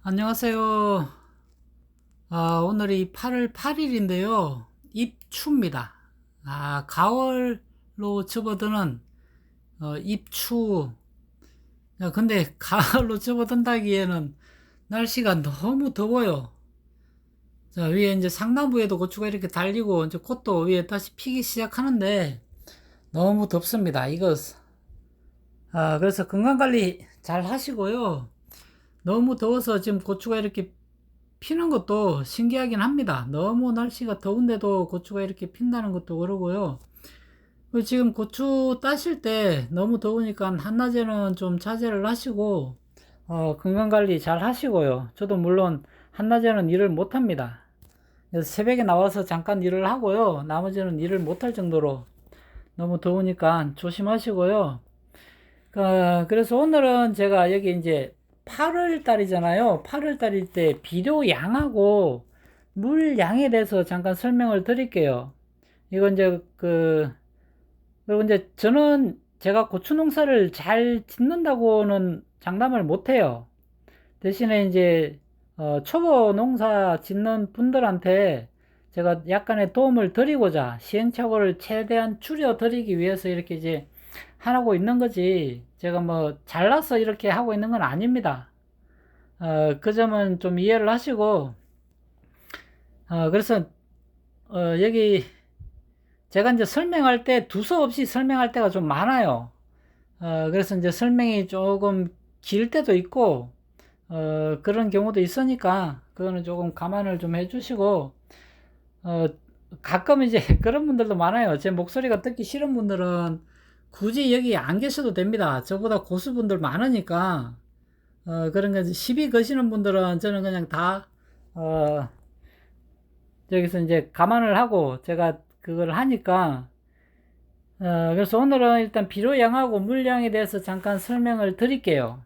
안녕하세요. 오늘이 8월 8일인데요. 입추입니다. 가을로 접어드는 입추. 근데 가을로 접어든다기에는 날씨가 너무 더워요. 자, 위에 이제 상단부에도 고추가 이렇게 달리고 이제 꽃도 위에 다시 피기 시작하는데 너무 덥습니다. 그래서 건강관리 잘 하시고요. 너무 더워서 지금 고추가 이렇게 피는 것도 신기하긴 합니다. 너무 날씨가 더운데도 고추가 이렇게 핀다는 것도 그러고요. 지금 고추 따실 때 너무 더우니까 한낮에는 좀 자제를 하시고, 건강관리 잘 하시고요. 저도 물론 한낮에는 일을 못 합니다. 그래서 새벽에 나와서 잠깐 일을 하고요. 나머지는 일을 못 할 정도로 너무 더우니까 조심하시고요. 그래서 오늘은 제가 여기 이제 8월 달이잖아요. 8월 달일 때 비료 양하고 물 양에 대해서 잠깐 설명을 드릴게요. 이건 이제 그리고 이제 저는 제가 고추 농사를 잘 짓는다고는 장담을 못 해요. 대신에 이제 초보 농사 짓는 분들한테 제가 약간의 도움을 드리고자 시행착오를 최대한 줄여 드리기 위해서 이렇게 이제 하고 있는 거지, 제가 뭐 잘나서 이렇게 하고 있는 건 아닙니다. 그 점은 좀 이해를 하시고, 그래서 여기 제가 이제 설명할 때 두서없이 설명할 때가 좀 많아요. 그래서 이제 설명이 조금 길 때도 있고 그런 경우도 있으니까 그거는 조금 감안을 좀 해주시고, 어, 가끔 이제 그런 분들도 많아요. 제 목소리가 듣기 싫은 분들은 굳이 여기 안 계셔도 됩니다. 저보다 고수분들 많으니까. 그런 거 시비 거시는 분들은 저는 그냥 다 여기서 이제 감안을 하고 제가 그걸 하니까, 그래서 오늘은 일단 비료양하고 물량에 대해서 잠깐 설명을 드릴게요.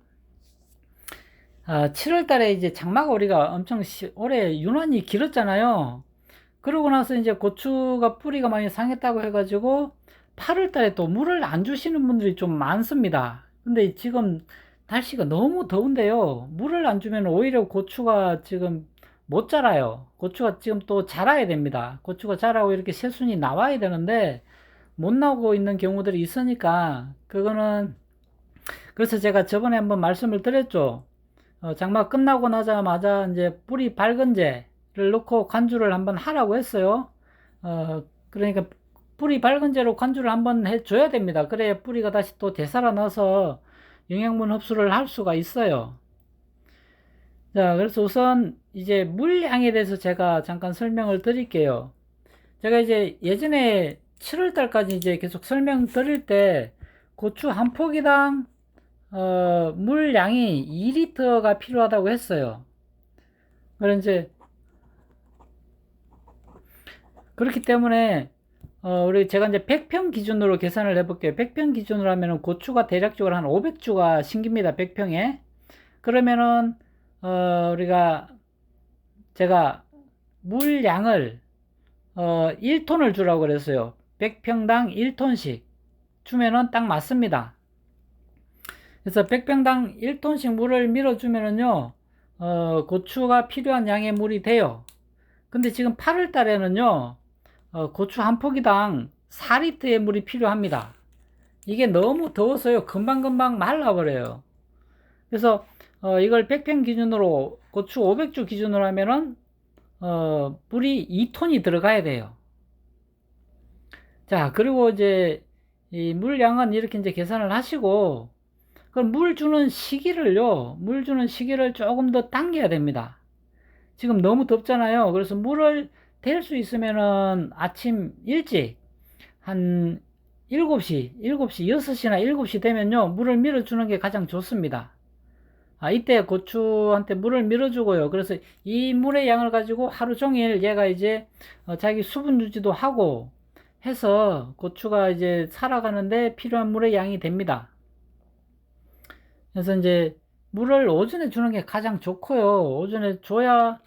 7월 달에 이제 장마가 우리가 엄청 올해 유난히 길었잖아요. 그러고 나서 이제 고추가 뿌리가 많이 상했다고 해가지고 8월 달에 또 물을 안 주시는 분들이 좀 많습니다. 근데 지금 날씨가 너무 더운데요. 물을 안 주면 오히려 고추가 지금 못 자라요. 고추가 지금 또 자라야 됩니다. 고추가 자라고 이렇게 새순이 나와야 되는데 못 나오고 있는 경우들이 있으니까 그거는, 그래서 제가 저번에 한번 말씀을 드렸죠. 장마 끝나고 나자마자 이제 뿌리 밝은제를 넣고 관주를 한번 하라고 했어요. 그러니까 뿌리 밝은제로 관주를 한번 해줘야 됩니다. 그래야 뿌리가 다시 또 되살아나서 영양분 흡수를 할 수가 있어요. 자, 그래서 우선 이제 물량에 대해서 제가 잠깐 설명을 드릴게요. 제가 이제 예전에 7월 달까지 이제 계속 설명 드릴 때 고추 한 포기당 물량이 2리터가 필요하다고 했어요. 그래 이제 그렇기 때문에 우리 제가 이제 100평 기준으로 계산을 해볼게요. 100평 기준으로 하면은 고추가 대략적으로 한 500주가 심깁니다. 100평에. 그러면은 우리가 제가 물량을 1톤을 주라고 그랬어요. 100평당 1톤씩 주면은 딱 맞습니다. 그래서 100평당 1톤씩 물을 밀어주면은요, 고추가 필요한 양의 물이 돼요. 근데 지금 8월 달에는요, 고추 한 포기당 4리터의 물이 필요합니다. 이게 너무 더워서요, 금방금방 말라버려요. 그래서, 이걸 100평 기준으로, 고추 500주 기준으로 하면은, 물이 2톤이 들어가야 돼요. 자, 그리고 이제, 이 물량은 이렇게 이제 계산을 하시고, 그럼 물 주는 시기를요, 물 주는 시기를 조금 더 당겨야 됩니다. 지금 너무 덥잖아요. 그래서 물을 댈 수 있으면은 아침 일찍 한 7시, 6시나 7시 되면요, 물을 밀어주는 게 가장 좋습니다. 이때 고추한테 물을 밀어주고요. 그래서 이 물의 양을 가지고 하루 종일 얘가 이제 자기 수분 유지도 하고 해서 고추가 이제 살아가는데 필요한 물의 양이 됩니다. 그래서 이제 물을 오전에 주는 게 가장 좋고요. 오전에 줘야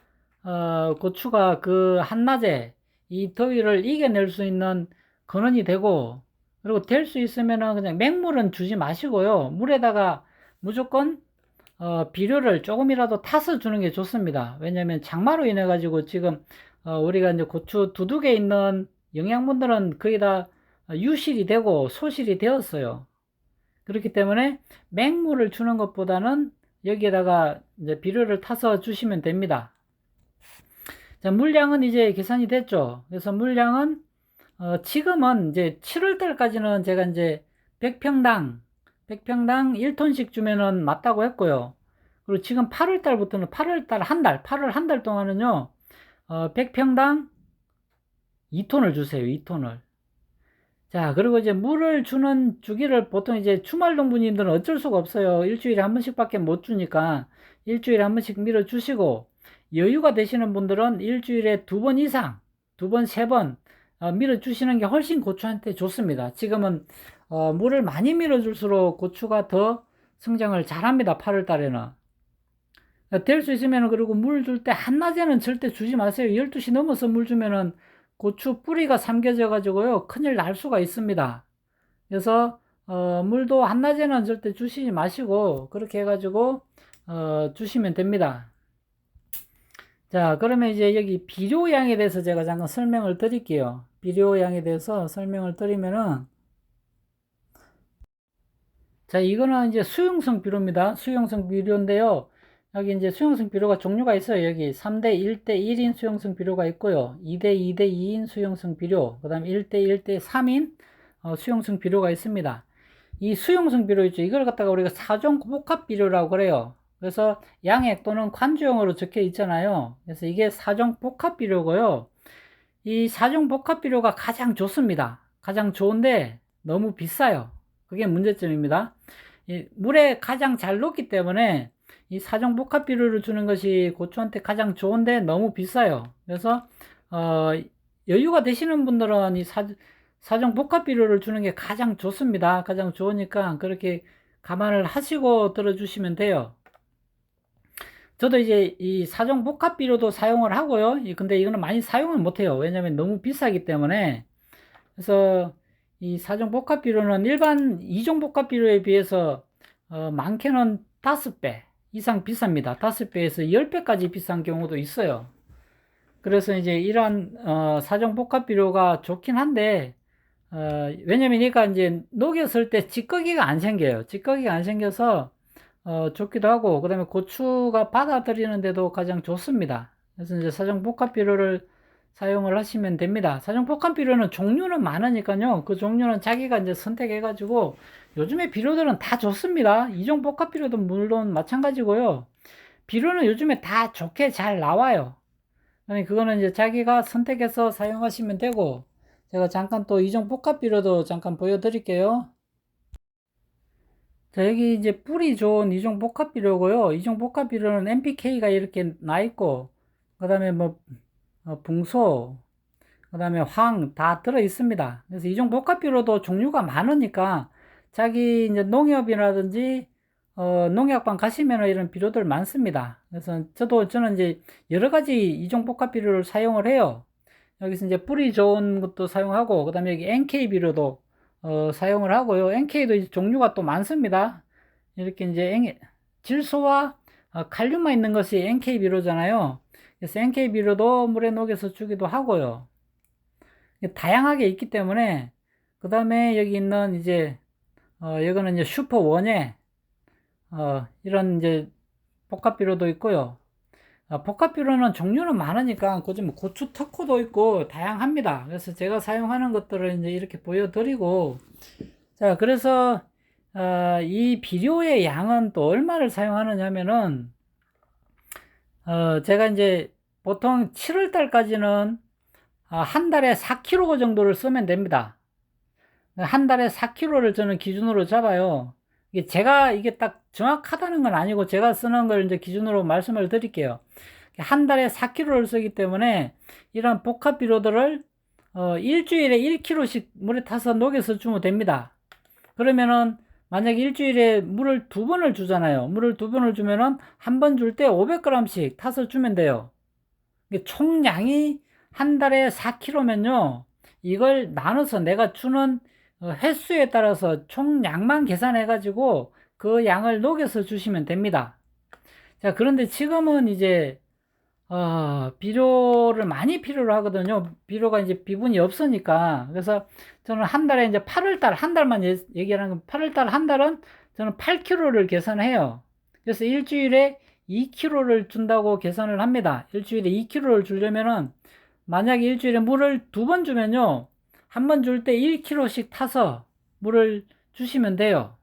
고추가 그 한낮에 이 더위를 이겨낼 수 있는 근원이 되고, 그리고 될 수 있으면은 그냥 맹물은 주지 마시고요. 물에다가 무조건 비료를 조금이라도 타서 주는 게 좋습니다. 왜냐면 장마로 인해 가지고 지금 우리가 이제 고추 두둑에 있는 영양분들은 거의 다 유실이 되고 소실이 되었어요. 그렇기 때문에 맹물을 주는 것보다는 여기에다가 이제 비료를 타서 주시면 됩니다. 자, 물량은 이제 계산이 됐죠. 그래서 물량은 지금은 이제 7월 달까지는 제가 이제 100평당 1톤씩 주면은 맞다고 했고요. 그리고 지금 8월 달부터는 8월 달 한 달 동안은요, 100평당 2톤을 주세요. 2톤을. 자, 그리고 이제 물을 주는 주기를 보통 이제 주말 농부님들은 어쩔 수가 없어요. 일주일에 한 번씩밖에 못 주니까 일주일에 한 번씩 밀어 주시고, 여유가 되시는 분들은 일주일에 2번 이상, 2번, 3번 밀어 주시는 게 훨씬 고추한테 좋습니다. 지금은 물을 많이 밀어 줄수록 고추가 더 성장을 잘합니다. 8월 달에는. 될 수 있으면, 그리고 물 줄 때 한낮에는 절대 주지 마세요. 12시 넘어서 물 주면은 고추 뿌리가 삼겨져 가지고요, 큰일 날 수가 있습니다. 그래서 물도 한낮에는 절대 주시지 마시고 그렇게 해가지고 주시면 됩니다. 자, 그러면 이제 여기 비료양에 대해서 제가 잠깐 설명을 드릴게요. 비료양에 대해서 설명을 드리면은, 자, 이거는 이제 수용성 비료입니다. 수용성 비료인데요. 여기 이제 수용성 비료가 종류가 있어요. 여기 3대 1대 1인 수용성 비료가 있고요. 2대 2대 2인 수용성 비료, 그 다음 1대 1대 3인 수용성 비료가 있습니다. 이 수용성 비료 있죠. 이걸 갖다가 우리가 사종 복합 비료라고 그래요. 그래서 양액 또는 관주용으로 적혀 있잖아요. 그래서 이게 사종 복합 비료고요. 이 사종 복합 비료가 가장 좋습니다. 가장 좋은데 너무 비싸요. 그게 문제점입니다. 물에 가장 잘 녹기 때문에 이 사종 복합 비료를 주는 것이 고추한테 가장 좋은데 너무 비싸요. 그래서 여유가 되시는 분들은 이 사종 복합 비료를 주는 게 가장 좋습니다. 가장 좋으니까 그렇게 감안을 하시고 들어주시면 돼요. 저도 이제 이 사종 복합 비료도 사용을 하고요. 근데 이거는 많이 사용을 못해요. 왜냐면 너무 비싸기 때문에. 그래서 이 사종 복합 비료는 일반 이종 복합 비료에 비해서 많게는 5배 이상 비쌉니다. 5배에서 10배까지 비싼 경우도 있어요. 그래서 이제 이러한 사종 복합 비료가 좋긴 한데, 왜냐면 얘가 이제 녹였을 때 찌꺼기가 안 생겨요. 찌꺼기가 안 생겨서 좋기도 하고, 그 다음에 고추가 받아들이는데도 가장 좋습니다. 그래서 이제 사종 복합 비료를 사용을 하시면 됩니다. 사종 복합 비료는 종류는 많으니까요. 그 종류는 자기가 이제 선택해가지고, 요즘에 비료들은 다 좋습니다. 이종 복합 비료도 물론 마찬가지고요. 비료는 요즘에 다 좋게 잘 나와요. 그거는 이제 자기가 선택해서 사용하시면 되고, 제가 잠깐 또 이종 복합 비료도 잠깐 보여드릴게요. 자, 여기 이제 뿌리 좋은 이종 복합 비료고요. 이종 복합 비료는 NPK가 이렇게 나 있고, 그 다음에 뭐 붕소, 그 다음에 황 다 들어 있습니다. 그래서 이종 복합 비료도 종류가 많으니까 자기 이제 농협이라든지 농약방 가시면 이런 비료들 많습니다. 그래서 저는 이제 여러 가지 이종 복합 비료를 사용을 해요. 여기서 이제 뿌리 좋은 것도 사용하고, 그 다음에 여기 NK 비료도 사용을 하고요. NK도 이제 종류가 또 많습니다. 이렇게 이제 질소와 칼륨만 있는 것이 NK 비료잖아요. 그래서 NK 비료도 물에 녹여서 주기도 하고요. 다양하게 있기 때문에, 그 다음에 여기 있는 이제 이거는 이제 슈퍼 원예 이런 이제 복합 비료도 있고요. 복합 비료는 종류는 많으니까 뭐 고추 특호도 있고 다양합니다. 그래서 제가 사용하는 것들을 이제 이렇게 보여드리고, 자, 그래서 이 비료의 양은 또 얼마를 사용하느냐면은 제가 이제 보통 7월 달까지는 한 달에 4kg 정도를 쓰면 됩니다. 한 달에 4kg를 저는 기준으로 잡아요. 제가 이게 딱 정확하다는 건 아니고 제가 쓰는 걸 이제 기준으로 말씀을 드릴게요. 한 달에 4kg를 쓰기 때문에 이런 복합 비료들을 일주일에 1kg씩 물에 타서 녹여서 주면 됩니다. 그러면은 만약에 일주일에 물을 2번을 주잖아요. 물을 2번을 주면은 한 번 줄 때 500g씩 타서 주면 돼요. 총량이 한 달에 4kg면요. 이걸 나눠서 내가 주는 횟수에 따라서 총량만 계산해 가지고 그 양을 녹여서 주시면 됩니다. 자, 그런데 지금은 이제 비료를 많이 필요로 하거든요. 비료가 이제 비분이 없으니까. 그래서 저는 한 달에 이제 8월 달, 한 달만 얘기하는 건 8월 달 한 달은 저는 8kg를 계산해요. 그래서 일주일에 2kg를 준다고 계산을 합니다. 일주일에 2kg를 주려면은 만약에 일주일에 물을 2번 주면요. 한 번 줄 때 1kg씩 타서 물을 주시면 돼요.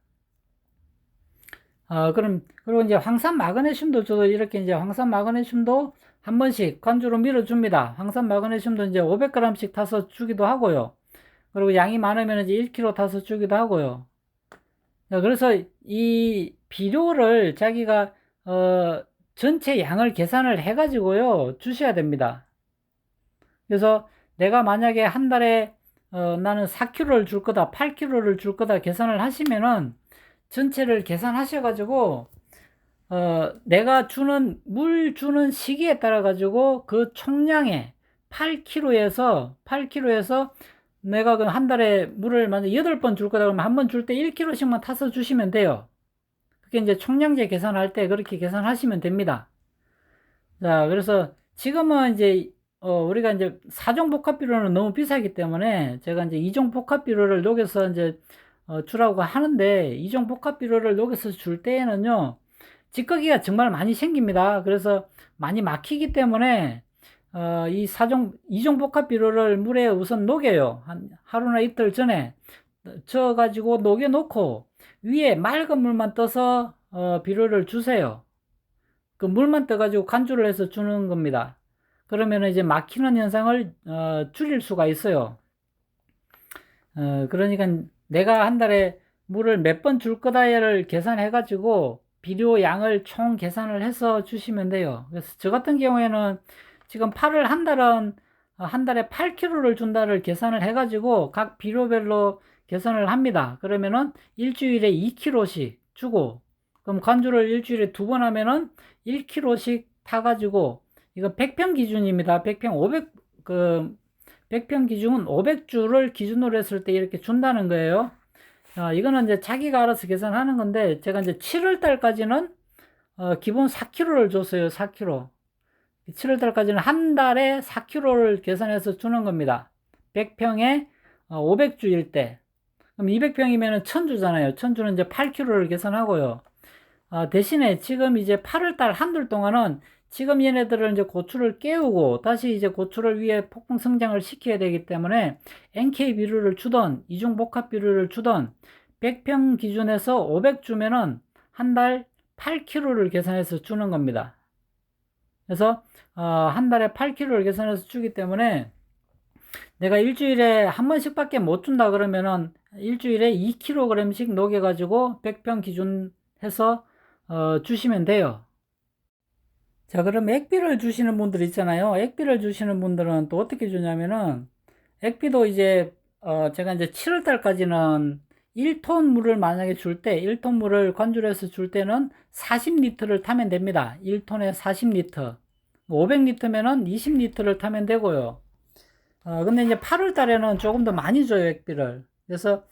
그리고 이제 황산 마그네슘도 저도 이렇게 이제 황산 마그네슘도 한 번씩 관주로 밀어줍니다. 황산 마그네슘도 이제 500g씩 타서 주기도 하고요. 그리고 양이 많으면 이제 1kg 타서 주기도 하고요. 그래서 이 비료를 자기가, 전체 양을 계산을 해가지고요, 주셔야 됩니다. 그래서 내가 만약에 한 달에, 나는 4kg를 줄 거다, 8kg를 줄 거다 계산을 하시면은 전체를 계산하셔가지고 내가 주는 물 주는 시기에 따라 가지고 그 총량에 8kg에서 내가 그 한 달에 물을 만약 8번 줄 거다 그러면 한 번 줄 때 1kg씩만 타서 주시면 돼요. 그게 이제 총량제 계산할 때 그렇게 계산하시면 됩니다. 자, 그래서 지금은 이제 우리가 이제 4종 복합 비료는 너무 비싸기 때문에 제가 이제 2종 복합 비료를 녹여서 이제 주라고 하는데, 2종 복합 비료를 녹여서 줄 때에는요, 찌꺼기가 정말 많이 생깁니다. 그래서 많이 막히기 때문에 이 2종 복합 비료를 물에 우선 녹여요. 한 하루나 이틀 전에 저어가지고 녹여 놓고 위에 맑은 물만 떠서 비료를 주세요. 그 물만 떠가지고 간주를 해서 주는 겁니다. 그러면 이제 막히는 현상을 줄일 수가 있어요. 그러니까 내가 한 달에 물을 몇 번 줄 거다를 계산해 가지고 비료 양을 총 계산을 해서 주시면 돼요. 그래서 저 같은 경우에는 지금 8월 한 달은 한 달에 8kg를 준다를 계산을 해 가지고 각 비료별로 계산을 합니다. 그러면은 일주일에 2kg씩 주고, 그럼 관주를 일주일에 2번 하면은 1kg씩 타 가지고, 이거 100평 기준입니다. 100평 500, 100평 기준은 500주를 기준으로 했을 때 이렇게 준다는 거예요. 이거는 이제 자기가 알아서 계산하는 건데, 제가 이제 7월 달까지는 기본 4kg를 줬어요. 4kg. 7월 달까지는 한 달에 4kg를 계산해서 주는 겁니다. 100평에 500주일 때. 그럼 200평이면 1000주잖아요. 1000주는 이제 8kg를 계산하고요. 대신에 지금 이제 8월 달 한 달 동안은 지금 얘네들을 이제 고추를 깨우고 다시 이제 고추를 위해 폭풍 성장을 시켜야 되기 때문에 NK 비료를 주던 이중 복합 비료를 주던 100평 기준에서 500 주면은 한 달 8kg를 계산해서 주는 겁니다. 그래서 한 달에 8kg를 계산해서 주기 때문에 내가 일주일에 한 번씩밖에 못 준다 그러면은 일주일에 2kg씩 녹여가지고 100평 기준 해서 주시면 돼요. 자, 그럼 액비를 주시는 분들 있잖아요. 액비를 주시는 분들은 또 어떻게 주냐면은, 액비도 이제, 제가 이제 7월 달까지는 1톤 물을 만약에 줄 때, 1톤 물을 관주를 해서 줄 때는 40리터를 타면 됩니다. 1톤에 40리터. 500리터면은 20리터를 타면 되고요. 근데 이제 8월 달에는 조금 더 많이 줘요, 액비를. 그래서,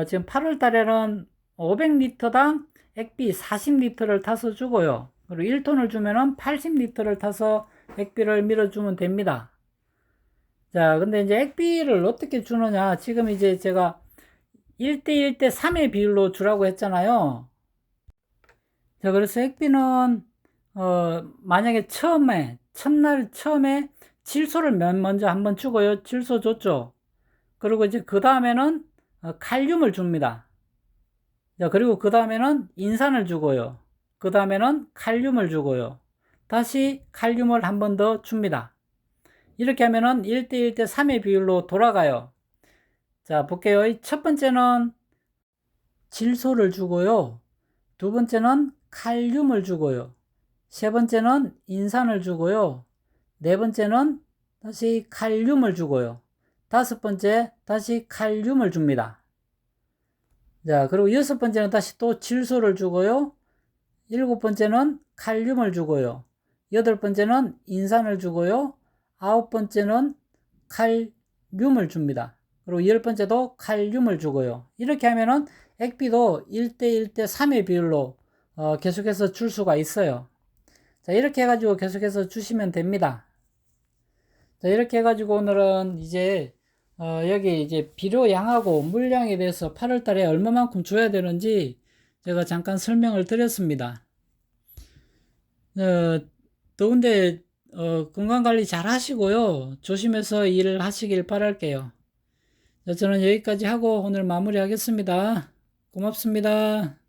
지금 8월 달에는 500리터당 액비 40리터를 타서 주고요. 그리고 1톤을 주면은 80리터를 타서 액비를 밀어주면 됩니다. 자, 근데 이제 액비를 어떻게 주느냐. 지금 이제 제가 1대 1대 3의 비율로 주라고 했잖아요. 자, 그래서 액비는, 만약에 첫날 처음에 질소를 먼저 한번 주고요. 질소 줬죠. 그리고 이제 그 다음에는 칼륨을 줍니다. 자, 그리고 그 다음에는 인산을 주고요. 그 다음에는 칼륨을 주고요. 다시 칼륨을 한 번 더 줍니다. 이렇게 하면은 1대 1대 3의 비율로 돌아가요. 자, 볼게요. 첫 번째는 질소를 주고요. 두 번째는 칼륨을 주고요. 세 번째는 인산을 주고요. 네 번째는 다시 칼륨을 주고요. 다섯 번째 다시 칼륨을 줍니다. 자, 그리고 여섯 번째는 다시 또 질소를 주고요. 일곱 번째는 칼륨을 주고요. 여덟 번째는 인산을 주고요. 아홉 번째는 칼륨을 줍니다. 그리고 열 번째도 칼륨을 주고요. 이렇게 하면은 액비도 1대 1대 3의 비율로 계속해서 줄 수가 있어요. 자, 이렇게 해가지고 계속해서 주시면 됩니다. 자, 이렇게 해가지고 오늘은 이제 여기 이제 비료양하고 물량에 대해서 8월 달에 얼마만큼 줘야 되는지 제가 잠깐 설명을 드렸습니다. 더운데 건강관리 잘 하시고요. 조심해서 일을 하시길 바랄게요. 자, 저는 여기까지 하고 오늘 마무리하겠습니다. 고맙습니다.